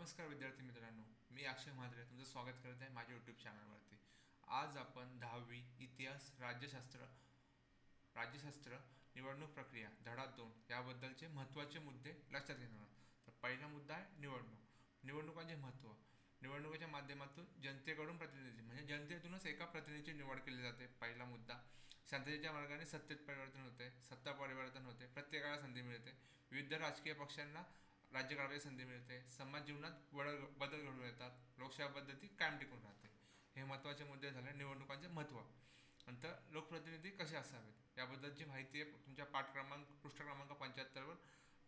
नमस्कार विद्यार्थी मित्रांनो, मी अक्षय म्हात्रे तुमचं स्वागत करत आहे माझ्या यूट्यूब चॅनलवरती. आज आपण 10वी इतिहास राज्यशास्त्र निवडणूक प्रक्रिया धडा 2 याबद्दलचे महत्त्वाचे मुद्दे लक्षात घेणार आहोत. तर पहिला मुद्दा आहे निवडणुकांचे महत्त्व. निवडणुकीच्या माध्यमातून जनतेकडून प्रतिनिधी म्हणजे जनतेतूनच एका प्रतिनिधीची निवड केली जाते. पहिला मुद्दा. शांततेच्या मार्गाने सत्तेत परिवर्तन होते, सत्ता परिवर्तन होते, प्रत्येकाला संधी मिळते, विविध राजकीय पक्षांना राज्य करायची संधी मिळते, समाज जीवनात बदल घडून येतात, लोकशाही पद्धती कायम टिकून राहते. हे महत्त्वाचे मुद्दे झाले निवडणुकांचे महत्त्व. नंतर लोकप्रतिनिधी कसे असावेत याबद्दलची माहिती आहे तुमच्या पृष्ठ क्रमांक 75वर.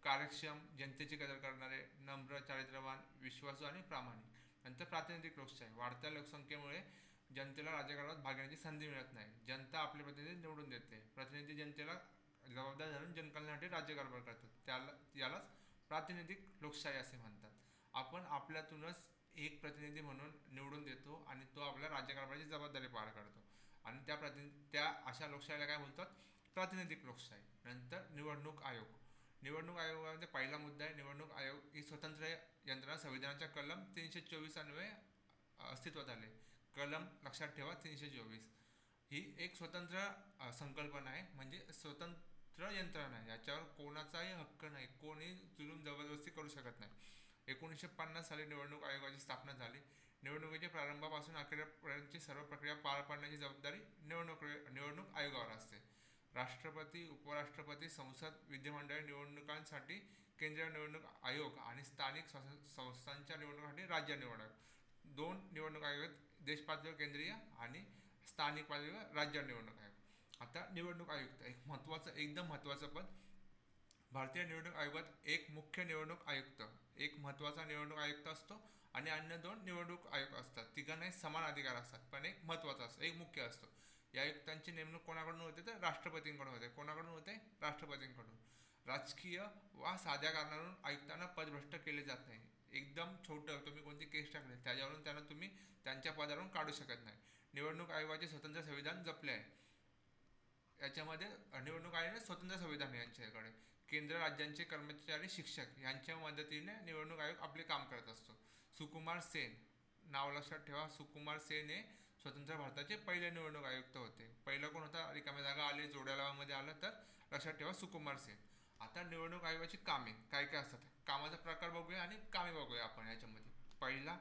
कार्यक्षम, जनतेची कदर करणारे, नम्र, चारित्र्यवान, विश्वासू आणि प्रामाणिक. नंतर प्रातिनिधिक लोकशाही. वाढत्या लोकसंख्येमुळे जनतेला राज्यकारभारात भाग घेण्याची संधी मिळत नाही. जनता आपले प्रतिनिधी निवडून देते. प्रतिनिधी जनतेला जबाबदार धरून जनकल्याणासाठी राज्यकारभार करतात. यालाच प्रातिनिधिक लोकशाही असे म्हणतात. आपण आपल्यातूनच एक प्रतिनिधी म्हणून निवडून देतो आणि तो आपल्या राज्यकारभाराची जबाबदारी पार करतो आणि त्या अशा लोकशाहीला काय बोलतात? प्रातिनिधिक लोकशाही. नंतर निवडणूक आयोग. निवडणूक आयोगामध्ये पहिला मुद्दा आहे निवडणूक आयोग ही स्वतंत्र यंत्रणा. संविधानाच्या कलम 324 अन्वये अस्तित्वात आले. कलम लक्षात ठेवा 324. ही एक स्वतंत्र संकल्पना आहे, म्हणजे स्वतंत्र यंत्रणा आहे. याच्यावर कोणाचाही हक्क नाही, कोणी जुलूम जबरदस्ती करू शकत नाही. 1950 साली निवडणूक आयोगाची स्थापना झाली. निवडणुकीच्या प्रारंभापासून अखेरपर्यंतची सर्व प्रक्रिया पार पाडण्याची जबाबदारी निवडणूक आयोगावर असते. राष्ट्रपती, उपराष्ट्रपती, संसद, विधिमंडळ निवडणुकांसाठी केंद्रीय निवडणूक आयोग आणि स्थानिक संस्थांच्या निवडणुकीसाठी राज्य निवडणूक आयोग. 2 निवडणूक आयोग आहेत, देश पातळीवर केंद्रीय आणि स्थानिक पातळीवर राज्य निवडणूक आयोग. आता निवडणूक आयुक्त, एकदम महत्त्वाचं पद. भारतीय निवडणूक आयोगात एक मुख्य निवडणूक आयुक्त, एक महत्त्वाचा निवडणूक आयुक्त असतो आणि अन्य 2 निवडणूक आयुक्त असतात. तिघांनाही समान अधिकार असतात, पण एक महत्त्वाचा असतो, एक मुख्य असतो. या आयुक्तांची नेमणूक कोणाकडून होते? तर राष्ट्रपतींकडून होते. कोणाकडून होते? राष्ट्रपतींकडून. राजकीय वा साध्या कारणावरून आयुक्तांना पदभ्रष्ट केले जात नाही. एकदम छोटं तुम्ही कोणती केस टाकली त्याच्यावरून त्यांना तुम्ही त्यांच्या पदावरून काढू शकत नाही. निवडणूक आयोगाचे स्वतंत्र संविधान जपले आहे. याच्यामध्ये निवडणूक आयोगाने स्वतंत्र संविधान आहे यांच्याकडे. केंद्र राज्यांचे कर्मचारी, शिक्षक यांच्या मदतीने निवडणूक आयोग आपले काम करत असतो. सुकुमार सेन, नाव लक्षात ठेवा. सुकुमार सेन हे स्वतंत्र भारताचे पहिले निवडणूक आयुक्त होते. पहिलं कोण होता? रिकाम्या जागा आले, जोड्या लावामध्ये आलं तर लक्षात ठेवा सुकुमार सेन. आता निवडणूक आयोगाची कामे काय काय असतात, कामाचा प्रकार बघूया आणि कामे बघूया आपण याच्यामध्ये. पहिला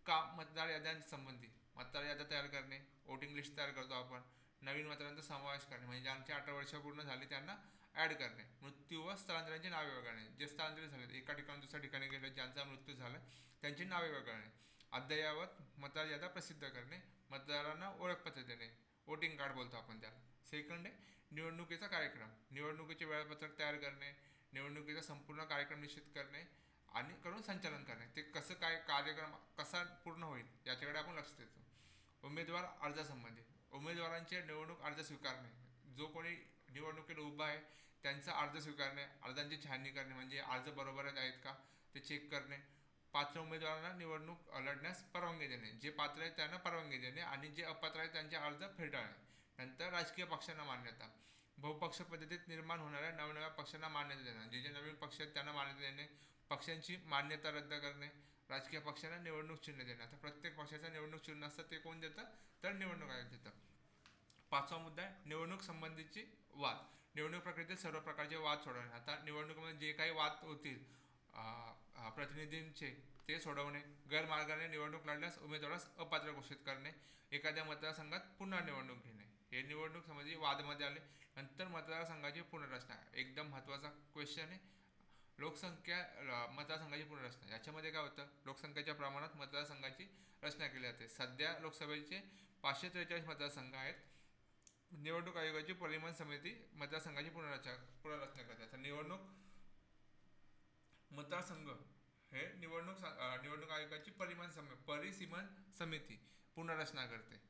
काम मतदार याद्यांसंबंधी. मतदार याद्या तयार करणे, वोटिंग लिस्ट तयार करतो आपण. नवीन मतदारांचा समावेश करणे म्हणजे ज्यांची 18 वर्ष पूर्ण झाली त्यांना ॲड करणे. मृत्यू व स्थलांतरांची नावे वगळणे, जे स्थलांतरित झाले एका ठिकाणी दुसऱ्या ठिकाणी गेले, ज्यांचा मृत्यू झाला त्यांची नावे वगळणे. अद्ययावत मतदार याद्या प्रसिद्ध करणे, मतदारांना ओळखपत्र देणे, वोटिंग कार्ड बोलतो आपण त्याला. सेकंड आहे निवडणुकीचा कार्यक्रम. निवडणुकीचे वेळापत्रक तयार करणे, निवडणुकीचा संपूर्ण कार्यक्रम निश्चित करणे आणि करून संचालन करणे. ते कसं काय कार्यक्रम कसा पूर्ण होईल याच्याकडे आपण लक्ष देतो. उमेदवार अर्जासंबंधी. उमेदवारांचे निवडणूक अर्ज स्वीकारणे. जो कोणी निवडणुकीला उभा आहे त्यांचा अर्ज स्वीकारणे, अर्जांची छाननी करणे म्हणजे अर्ज बरोबर आहेत का ते चेक करणे. पात्र उमेदवारांना निवडणूक लढण्यास परवानगी देणे, जे पात्र आहेत त्यांना परवानगी देणे आणि जे अपात्र आहेत त्यांचे अर्ज फेटाळणे. नंतर राजकीय पक्षांना मान्यता. बहुपक्ष पद्धतीत निर्माण होणाऱ्या नवनव्या पक्षांना मान्यता देणे, जे नवीन पक्ष आहेत त्यांना मान्यता देणे. पक्षांची मान्यता रद्द करणे, राजकीय पक्षांना निवडणूक चिन्ह देणे. आता प्रत्येक पक्षाचं निवडणूक चिन्ह असतं, ते कोण देतं? तर निवडणूक आयोग देतं. 5वा मुद्दा आहे निवडणूक संबंधीची वाद. निवडणूक प्रक्रियेतील सर्व प्रकारचे वाद सोडवणे. आता निवडणुकीमध्ये जे काही वाद होतील प्रतिनिधींचे ते सोडवणे. गैरमार्गाने निवडणूक लढल्यास उमेदवारास अपात्र घोषित करणे. एखाद्या मतदारसंघात पुन्हा निवडणूक घेणे. हे निवडणूक संबंधी वादमध्ये आले. नंतर मतदारसंघाची पुनर्रचना, एकदम महत्त्वाचा क्वेश्चन आहे. मतदारसंघाची पुनर्रचना याच्यामध्ये काय होतं? लोकसंख्येच्या प्रमाणात मतदारसंघाची रचना केली जाते. सध्या लोकसभेचे 543 मतदारसंघ आहेत. निवडणूक आयोगाची परिमान समिती मतदारसंघाची पुनर्रचना करते. तर निवडणूक मतदारसंघ हे निवडणूक आयोगाची परिसीमन समिती पुनर्रचना करते.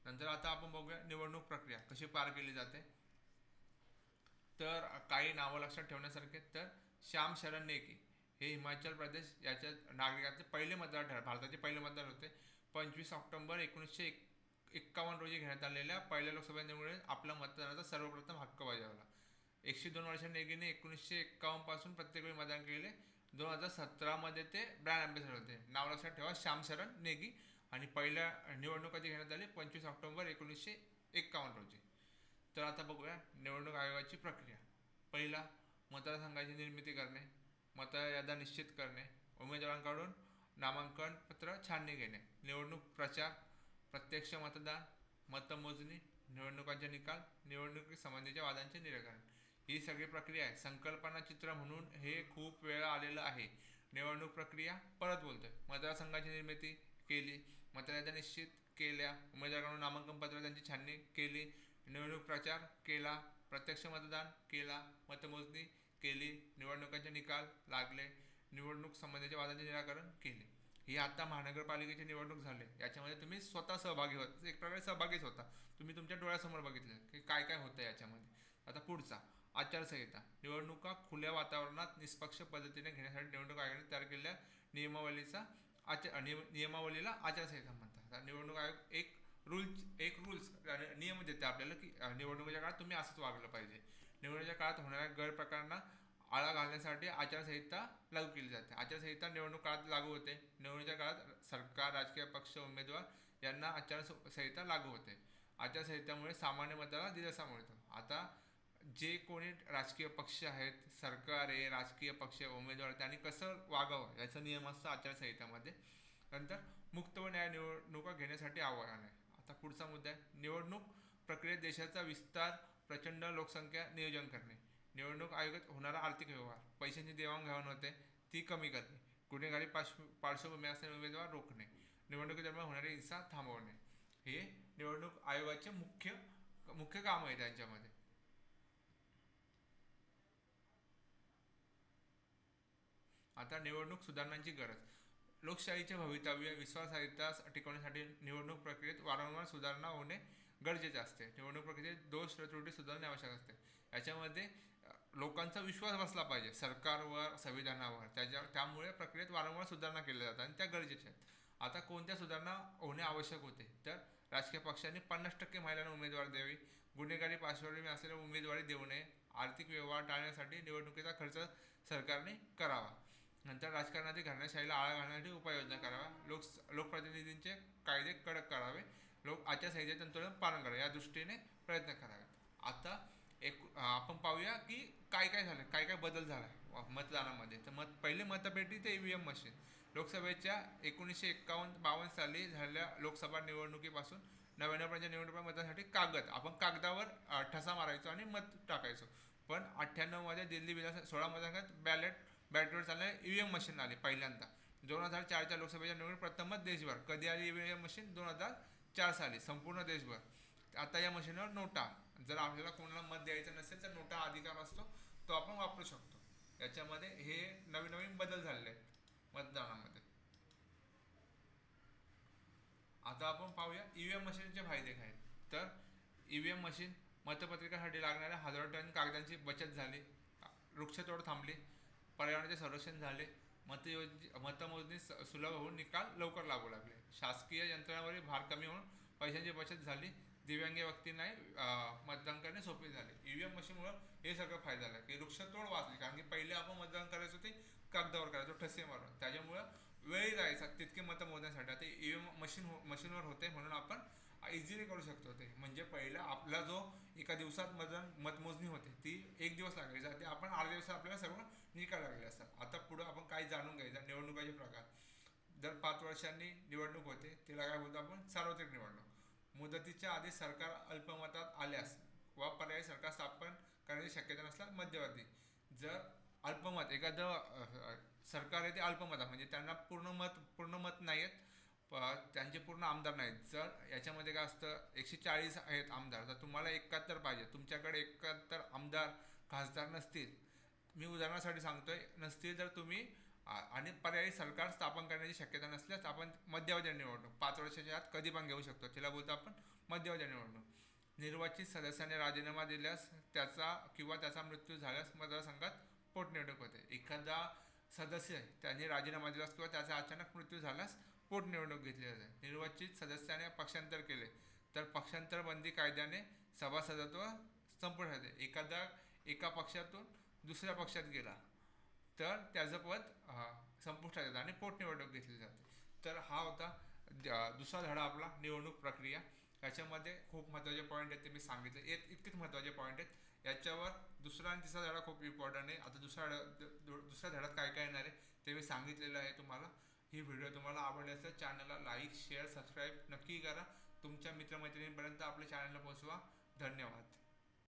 नंतर आता आपण बघूया निवडणूक प्रक्रिया कशी पार केली जाते. तर काही नावं लक्षात ठेवण्यासारखे. तर श्याम शरण नेगी हे हिमाचल प्रदेश याच्या नागरिकाचे पहिले मतदार ठरले, भारताचे पहिले मतदार होते. 25 ऑक्टोबर 1951 रोजी घेण्यात आलेल्या पहिल्या लोकसभा निवडणुकीत आपला मतदानाचा सर्वप्रथम हक्क बजावला. 102 वर्षांनी नेगीने 1951 पासून प्रत्येक वेळी मतदान केले. 2017 ते ब्रँड अँबॅसेडर होते. नाव लक्षात ठेवा, श्यामशरण नेगी. आणि पहिल्या निवडणूक कधी घेण्यात आली? 25 ऑक्टोबर 1951 रोजी. तर आता बघूया निवडणूक आयोगाची प्रक्रिया. पहिला, मतदारसंघाची निर्मिती करणे, मतयाद्या निश्चित करणे, उमेदवारांकडून नामांकन पत्र छाननी घेणे, निवडणूक प्रचार, प्रत्यक्ष मतदान, मतमोजणी, निवडणुकांचे निकाल, निवडणुकीसंबंधीच्या वादांचे निराकरण. ही सगळी प्रक्रिया आहे. संकल्पना चित्र म्हणून हे खूप वेळा आलेलं आहे. निवडणूक प्रक्रिया परत बोलतोय. मतदारसंघाची निर्मिती केली, मतयाद्या निश्चित केल्या, उमेदवारांकडून नामांकन पत्र त्यांची छाननी केली, निवडणूक प्रचार केला, प्रत्यक्ष मतदान केला, मतमोजणी केली, निवडणुकांचे निकाल लागले, निवडणूक संबंधीच्या वादांचे निराकरण केले. ही आता महानगरपालिकेची निवडणूक झाली, याच्यामध्ये तुम्ही स्वतः सहभागी होता, एक प्रकारे सहभागीच होता. तुम्ही तुमच्या डोळ्यासमोर बघितलं की काय काय होतं याच्यामध्ये. आता पुढचा, आचारसंहिता. निवडणुका खुल्या वातावरणात निष्पक्ष पद्धतीने घेण्यासाठी निवडणूक आयोगाने तयार केलेल्या नियमावलीला आचारसंहिता म्हणतात. निवडणूक आयोग एक रूल्स नियम देते आपल्याला की निवडणुकीच्या काळात तुम्ही असंच वागलं पाहिजे. निवडणुकीच्या काळात होणाऱ्या गैरप्रकारांना आळा घालण्यासाठी आचारसंहिता लागू केली जाते. आचारसंहिता निवडणूक काळात लागू होते. निवडणुकीच्या काळात सरकार, राजकीय पक्ष, उमेदवार यांना आचारसंहिता लागू होते. आचारसंहितेमुळे सामान्य मतदाराला दिलासा मिळतो. आता जे कोणी राजकीय पक्ष आहेत, सरकार आहे, राजकीय पक्ष, उमेदवार, त्यांनी कसं वागावं याचा नियम असतो आचारसंहितामध्ये. नंतर मुक्त व न्याय निवडणुका घेण्यासाठी आव्हान आहे. आता पुढचा मुद्दा आहे, निवडणूक प्रक्रियेत देशाचा विस्तार, प्रचंड लोकसंख्या नियोजन करणे, निवडणूक आयोगात होणारा आर्थिक व्यवहार, पैशांची देवाणघेवाण होते ती कमी करणे, गुन्हेगारी पार्श्वभूमी असलेले उमेदवार रोखणे, निवडणुकीदरम्यान होणारी हिंसा थांबवणे, हे निवडणूक आयोगाचे मुख्य काम आहे त्यांच्यामध्ये. आता निवडणूक सुधारणांची गरज. लोकशाहीचे भवितव्य विश्वासार्हता टिकवण्यासाठी निवडणूक प्रक्रियेत वारंवार सुधारणा होणे गरजेचे असते. निवडणूक प्रक्रियेत दोष त्रुटी सुधारणे आवश्यक असते. याच्यामध्ये लोकांचा विश्वास बसला पाहिजे सरकारवर, संविधानावर. त्यामुळे प्रक्रियेत वारंवार सुधारणा केल्या जातात आणि त्या गरजेच्या आहेत. आता कोणत्या सुधारणा होणे आवश्यक होते? तर राजकीय पक्षांनी 50% महिलांना उमेदवारी द्यावी, गुन्हेगारी पार्श्वभूमी असलेल्या उमेदवारी देऊ नये, आर्थिक व्यवहार टाळण्यासाठी निवडणुकीचा खर्च सरकारने करावा. नंतर राजकारणातील घराणेशाहीला आळा घालण्यासाठी उपाययोजना कराव्या, लोकप्रतिनिधींचे कायदे कडक करावे, आचारसंहितेचे संतुलन पालन करावे, या दृष्टीने प्रयत्न करावे. आता आपण पाहूया की काय काय झालं, काय काय बदल झाला मतदानामध्ये. तर पहिले मतपेटी ते ईव्हीएम मशीन. लोकसभेच्या 1951-52 साली झालेल्या लोकसभा निवडणुकीपासून 99पर्यंत निवडणुका मतदानासाठी आपण कागदावर ठसा मारायचो आणि मत टाकायचो. पण 98 दिल्ली विधानसभा 16 मतदारसंघात बॅलेटवर चालणारे ईव्हीएम मशीन आले पहिल्यांदा. 2004च्या लोकसभेच्या निवडणूक प्रथमच देशभर. कधी आली ईव्हीएम मशीन? 2004 साली संपूर्ण देशभर. आता या मशीनवर नोटा, जर आपल्याला कोणाला मत द्यायचं नसेल तर नोटा अधिकार असतो, तो आपण वापरू शकतो. याच्यामध्ये हे नवीन नवीन बदल झालेले आहेत मतदानामध्ये. आता आपण पाहूया ईव्हीएम मशीनचे फायदे काय. तर ईव्हीएम मशीन मतपत्रिकासाठी लागणाऱ्या हजारो टन कागदांची बचत झाली, वृक्षतोड थांबली, पर्यावरणाचे संरक्षण झाले, मतमोजणी सुलभ होऊन निकाल लवकर लागू लागले, शासकीय यंत्रणावरील भार कमी होऊन पैशांची बचत झाली, दिव्यांग व्यक्तींनाही मतदान करणे सोपे झाले. ईव्हीएम मशीनमुळे हे सगळं फायदा झाला की वृक्षतोड वाचली. कारण की पहिले आपण मतदान करायचो ते कागदावर करायचो ठसे मारून, त्याच्यामुळं वेळही जायचा तितके मतं मोजण्यासाठी. आता ईव्हीएम मशीनवर होते म्हणून आपण इझिली करू शकतो ते. म्हणजे पहिला आपला जो एका दिवसात मतमोजणी होते ती 1 दिवस लागायची, ते आपण 8 दिवसात आपल्याला सर्व निकाल लागले असतात. आता पुढं आपण काय जाणून घ्यायचं, निवडणुकाचे प्रकार. दर 5 वर्षांनी निवडणूक होते, तिला काय बोलतो आपण? सार्वत्रिक निवडणूक. मुदतीच्या आधी सरकार अल्पमतात आल्यास वा पर्यायी सरकार स्थापन करण्याची शक्यता नसल्यास मध्यवर्ती. जर अल्पमत, एखादं सरकार आहे ते अल्पमतात म्हणजे त्यांना पूर्ण मत नाही आहेत, त्यांचे पूर्ण आमदार नाहीत. जर याच्यामध्ये काय असतं, 140 आहेत आमदार, तर तुम्हाला 71 पाहिजे. तुमच्याकडे 71 आमदार खासदार नसतील, मी उदाहरणासाठी सांगतोय, नसतील तर तुम्ही आणि पर्यायी सरकार स्थापन करण्याची शक्यता नसल्यास आपण मध्यावधी निवडणूक 5 वर्षाच्या आत कधी पण घेऊ शकतो, तिला बोलतो आपण मध्यावधी निवडणूक. निर्वाचित सदस्याने राजीनामा दिल्यास त्याचा मृत्यू झाल्यास मतदारसंघात पोटनिवडणूक होते. एखादा सदस्य त्यांनी राजीनामा दिल्यास किंवा त्याचा अचानक मृत्यू झाल्यास पोटनिवडणूक घेतली जाते. निर्वाचित सदस्याने पक्षांतर केले तर पक्षांतर बंदी कायद्याने सभासदत्व संपुष्टात येते. एका पक्षातून दुसऱ्या पक्षात गेला तर त्याचं पद संपुष्टात येतं आणि पोटनिवडणूक घेतली जाते. तर हा होता दुसरा धडा आपला निवडणूक प्रक्रिया. याच्यामध्ये खूप महत्त्वाचे पॉईंट आहेत ते मी सांगितले. इतकेच महत्त्वाचे पॉईंट आहेत. याच्यावर दुसरा आणि तिसरा धडा खूप इम्पॉर्टंट आहे. आता दुसऱ्या धड्यात काय काय येणार आहे ते मी सांगितलेलं आहे तुम्हाला. ही व्हिडिओ तुम्हाला आवडली असेल चॅनलला लाईक शेअर सबस्क्राईब नक्की करा. तुमच्या मित्रमैत्रिणींपर्यंत आपल्या चॅनलला पोहोचवा. धन्यवाद.